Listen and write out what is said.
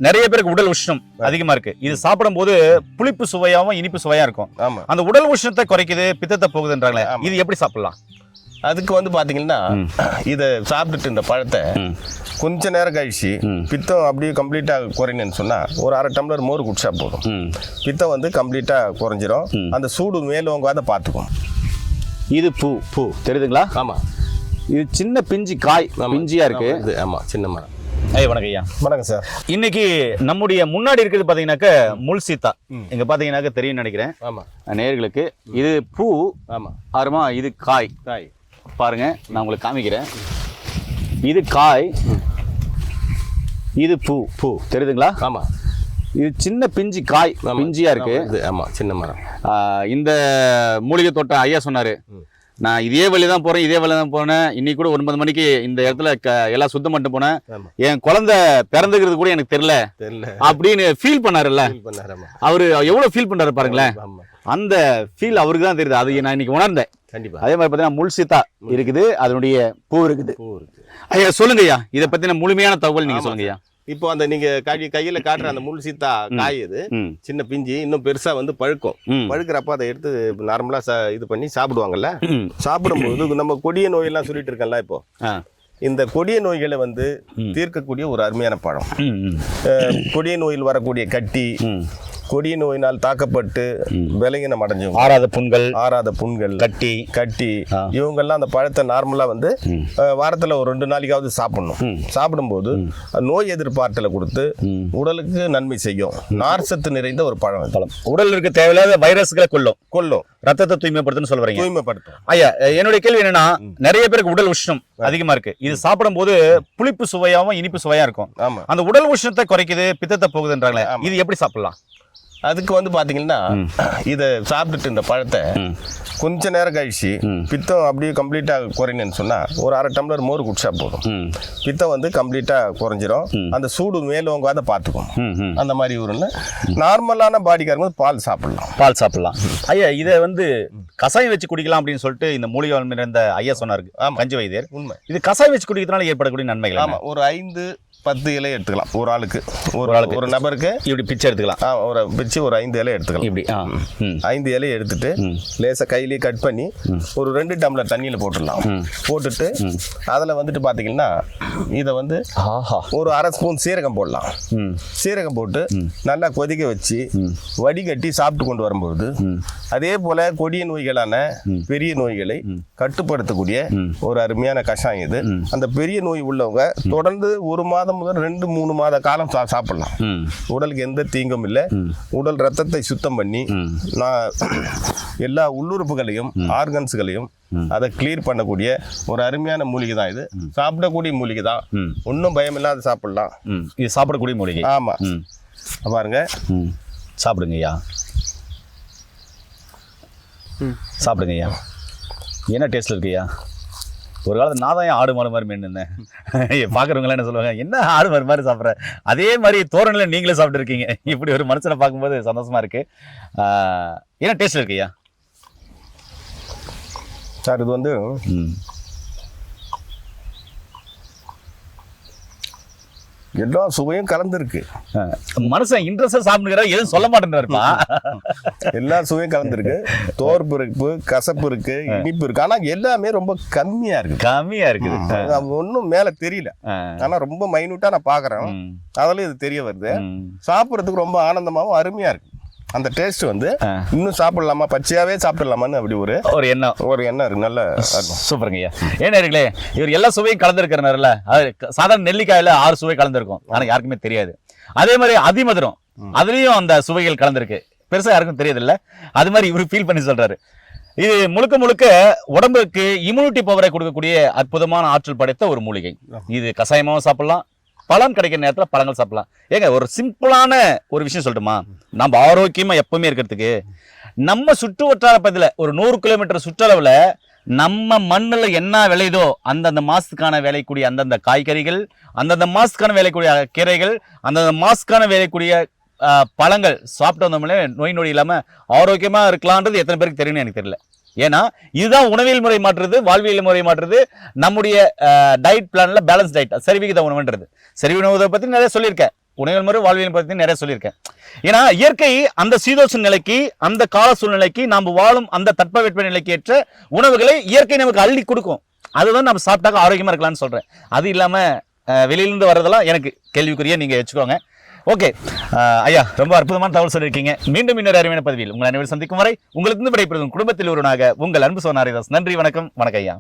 நிறைய பேருக்கு உடல் உஷ்ணம் அதிகமா இருக்கு. இது சாப்பிடும் போது புளிப்பு சுவையாவும் இனிப்பு சுவையா இருக்கும். ஆமா, அந்த உடல் உஷ்ணத்தை குறைக்குது, பித்தத்தை போகுதுன்றாங்களே, இது எப்படி சாப்பிடலாம்? அதுக்கு வந்து பாத்தீங்கன்னா இதை சாப்பிட்டுட்டு இந்த பழத்தை கொஞ்ச நேரம் கழிச்சு பித்தம் அப்படியே கம்ப்ளீட்டா குறையணும்னு சொன்னா ஒரு அரை டம்ளர் மோர் குடிச்சா போதும். பித்தம் வந்து கம்ப்ளீட்டா குறைஞ்சிரும். அந்த சூடு மேலோங்காத பாத்துக்கும். இது பூ தெரியுதுங்களா? ஆமா, இது சின்ன பிஞ்சு காய், பிஞ்சியா இருக்கு. ஆமா, சின்ன மரம். வணக்கம் ஐயா. வணக்கம் சார். இன்னைக்கு நம்முடைய முன்னாடி இருக்கிறது பாத்தீங்கன்னாக்க முள் சீத்தா. இங்க பாத்தீங்கன்னாக்க தெரியும் நினைக்கிறேன். ஆமா, நேயர்களுக்கு இது பூ. ஆமா, ஆறுமா இது காய். பாருங்க, நான் உங்களுக்கு காமிக்கிறேன். இது காய், இது பூ தெரியுதுங்களா? ஆமா, இது சின்ன பிஞ்சு காய், பிஞ்சியா இருக்கு. ஆமா, சின்ன மரம். இந்த மூலிகை தோட்டம் ஐயா சொன்னாரு, நான் இதே வழி தான் போனேன். இன்னைக்கு கூட 9 மணிக்கு இந்த இடத்துல எல்லாம் சுத்தம் பண்ணிட்டு போனேன். என் குழந்தை பிறந்துக்கிறது கூட எனக்கு தெரியல அப்படின்னு ஃபீல் பண்ணாருல்ல. அவரு எவ்வளவு ஃபீல் பண்றாரு பாருங்களேன். அந்த ஃபீல் அவருக்கு தான் தெரியுது. அது நான் இன்னைக்கு உணர்ந்தேன். கண்டிப்பா. அதே மாதிரி பாத்தீங்கன்னா முள் சீத்தா இருக்குது, அதனுடைய பூ இருக்குது. ஐயா சொல்லுங்க ஐயா, இதை பத்தின முழுமையான தகவல் நீங்க சொல்லுங்க ஐயா. இப்போ அந்த நீங்க கையில காட்டுற அந்த முள் சீத்தா காய், இது சின்ன பிஞ்சு இன்னும் பெருசா வந்து பழுக்கும். பழுக்கிறப்ப அதை எடுத்து நார்மலா இது பண்ணி சாப்பிடுவாங்கல்ல. சாப்பிடும்போது நம்ம கொடிய நோயெல்லாம் சொல்லிட்டு இருக்கேன்ல, இப்போ இந்த கொடிய நோய்களை வந்து தீர்க்கக்கூடிய ஒரு அருமையான பழம். கொடிய நோயில் வரக்கூடிய கட்டி, கொடிய நோயினால் தாக்கப்பட்டு விலங்கினம் அடைஞ்சவங்க, ஆறாத புண்கள், கட்டி இவங்கெல்லாம் அந்த பழத்தை நார்மலா வந்து வாரத்துல ஒரு 2 நாளைக்காவது சாப்பிடணும். சாப்பிடும்போது நோய் எதிர்ப்பாற்றலை கொடுத்து உடலுக்கு நன்மை செய்யும். நார்சத்து நிறைந்த ஒரு பழம். உடல் இருக்க தேவையில்லாத வைரஸ்களை கொல்லும், ரத்தத்தை தூய்மைப்படுத்துன்னு சொல்ல வரீங்க. தூய்மைப்படுத்தும். ஐயா, என்னுடைய கேள்வி என்னன்னா, நிறைய பேருக்கு உடல் உஷ்ணம் அதிகமா இருக்கு. இது சாப்பிடும் போது புளிப்பு சுவையாவும் இனிப்பு சுவையா இருக்கும். அந்த உடல் உஷ்ணத்தை குறைக்குது, பித்தத்தை போகுதுன்றாங்களே, இது எப்படி சாப்பிடலாம்? அதுக்கு வந்து பாத்தீங்கன்னா இதை சாப்பிட்டுட்டு இந்த பழத்தை கொஞ்ச நேரம் கழிச்சு பித்தம் அப்படியே கம்ப்ளீட்டா குறையணும்னு சொன்னா ஒரு அரை டம்ளர் மோர் குடிச்சா போதும். பித்தம் வந்து கம்ப்ளீட்டா குறைஞ்சிரும். அந்த சூடு மேலோங்காத பாத்துக்கும். அந்த மாதிரி ஊர்ல நார்மலான பாடிக்காரங்க பால் சாப்பிடலாம். ஐயா, இதை வந்து கசாயம் வச்சு குடிக்கலாம் அப்படின்னு சொல்லிட்டு இந்த மூலிகை நிறைந்த ஐயா சொன்னாரு, பஞ்ச வைத்தியர். உண்மை. இது கசாயம் வச்சு குடிக்கிறதுனால ஏற்படக்கூடிய நன்மைகள்? ஆமா, ஒரு 5-10 இலை எடுத்துக்கலாம். ஒரு நபருக்கு இப்படி பிச்சை எடுத்துக்கலாம். ஒரு பிச்சு ஒரு 5 இலை எடுத்துக்கலாம். இப்படி 5 இலையை எடுத்துட்டு லேசா கையிலேயே கட் பண்ணி ஒரு 2 டம்ளர் தண்ணியில போட்டுட்டு அதுல வந்துட்டு பாத்தீங்கன்னா இதை வந்து ஒரு அரை ஸ்பூன் சீரகம் போடலாம். சீரகம் போட்டு நல்லா கொதிக்க வச்சு வடிகட்டி சாப்பிட்டு கொண்டு வரும்போது அதே போல கொடிய நோய்களான பெரிய நோய்களை கட்டுப்படுத்தக்கூடிய ஒரு அருமையான கஷாயம் இது. அந்த பெரிய நோய் உள்ளவங்க தொடர்ந்து 1 மாதம் முதல் 2-3 மாத காலம் சாப்பிடலாம். உடலுக்கு எந்த தீங்கும் இல்லை. உடல் ரத்தத்தை சுத்தம் பண்ணி எல்லா உள்ளுறுப்புகளையும் ஆர்கன்ஸ்களையும் அதை கிளியர் பண்ணக்கூடிய ஒரு அருமையான மூலிகை தான் இது. சாப்பிடக்கூடிய மூலிகை தான், ஒன்றும் பயம் இல்லாத சாப்பிடலாம். இது சாப்பிடக்கூடிய மூலிகை. ஆமா, பாருங்க, சாப்பிடுங்க ஐயா. என்ன டேஸ்ட்ல இருக்கு ஐயா? ஒரு காலத்துல நான் தான் ஆடு மாடு மாதிரி மென்னு பாக்குறவங்களாம் என்ன சொல்லுவாங்க, என்ன ஆடு மாடு மாதிரி சாப்பிட்ற, அதே மாதிரி தோரணில நீங்களே சாப்பிட்டு இருக்கீங்க. இப்படி ஒரு மனுஷனை பார்க்கும்போது சந்தோஷமா இருக்கு. என்ன டேஸ்ட்ல இருக்கு ஐயா? சார், இது வந்து எல்லா சுவையும் கலந்துருக்கு. மனுஷன் இன்ட்ரெஸ்டா சாப்பிடுற எதுவும் சொல்ல மாட்டேன்றாருப்பா. எல்லா சுவையும் கலந்துருக்கு. தோற்பு இருக்கு, கசப்பு இருக்கு, இனிப்பு இருக்கு. ஆனா எல்லாமே ரொம்ப கம்மியா இருக்குது. ஒன்னும் மேல தெரியல. ஆனா ரொம்ப மைனூட்டா நான் பாக்குறேன். அதுல இது தெரிய வருது. சாப்பிடறதுக்கு ரொம்ப ஆனந்தமாவும் அருமையா இருக்கு. அந்த டேஸ்ட் வந்து இன்னும் சாப்பிடலாமா, பச்சையாவே சாப்பிடலாமான்னு அப்படி ஒரு எண்ணம் இருக்கு. நல்ல சூப்பருங்க ஐயா. ஏன்னா இருக்குல்ல, இவர் எல்லா சுவையும் கலந்துருக்கிறனால சாதாரண நெல்லிக்காயில 6 சுவை கலந்துருக்கும், ஆனா யாருக்குமே தெரியாது. அதே மாதிரி அதிமதுரம், அதுலயும் அந்த சுவைகள் கலந்துருக்கு, பெருசா யாருக்கும் தெரியாது இல்ல. அது மாதிரி இவரு ஃபீல் பண்ணி சொல்றாரு. இது முழுக்க உடம்புக்கு இம்யூனிட்டி பவரை கொடுக்கக்கூடிய அற்புதமான ஆற்றல் படைத்த ஒரு மூலிகை. இது கசாயமாவும் சாப்பிடலாம், பலன் கிடைக்கிற நேரத்தில் பழங்கள் சாப்பிடலாம். ஏங்க, ஒரு சிம்பிளான ஒரு விஷயம் சொல்லட்டுமா? நம்ம ஆரோக்கியமா எப்பவுமே இருக்கிறதுக்கு நம்ம சுற்று வட்டார பகுதியில் ஒரு 100 கிலோமீட்டர் சுற்றளவில் நம்ம மண்ணில் என்ன விளையுதோ அந்தந்த மாசத்துக்கான விளையக்கூடிய அந்தந்த காய்கறிகள், அந்தந்த மாசத்துக்கான விளையக்கூடிய கீரைகள், அந்தந்த மாசத்துக்கான விளையக்கூடிய பழங்கள் சாப்பிட்டு வந்தோம்னா நோய் நொடி இல்லாமல் ஆரோக்கியமாக இருக்கலான்றது எத்தனை பேருக்கு தெரியும்னு எனக்கு தெரியல. ஏன்னா இதுதான் உணவியல் முறை மாற்றுறது, வாழ்வியல் முறை மாற்றுறது. நம்முடைய டயட் பிளான்ல பேலன்ஸ் டயட், சரிவிகித உணவுன்றது. சரிவிகித உணவை பற்றி நிறைய சொல்லியிருக்கேன். உணவு முறை வாழ்வியல் பத்தி நிறைய சொல்லியிருக்கேன். ஏன்னா இயற்கை அந்த சீதோஷ நிலைக்கு, அந்த கால சூழ்நிலைக்கு, நாம் வாழும் அந்த தட்பவெட்ப நிலைக்கு ஏற்ற உணவுகளை இயற்கை நமக்கு அள்ளி கொடுக்கும். அதுதான் நம்ம சாப்பிட்டாக்க ஆரோக்கியமா இருக்கலாம்னு சொல்றேன். அது இல்லாம வெளியிலிருந்து வர்றதெல்லாம் எனக்கு கேள்விக்குரிய, நீங்க வச்சுக்கோங்க. ஓகே ஐயா, ரொம்ப அற்புதமான தகவல் சொல்லியிருக்கீங்க. மீண்டும் இன்னொரு அருமையான பதிவில் உங்களை அனைவரும் சந்திக்கும் வரை உங்களுக்கு விடைபெறும் குடும்பத்தில் ஒருவனாக உங்கள் அன்பு சோனாரிதாஸ். நன்றி, வணக்கம். வணக்கம் ஐயா.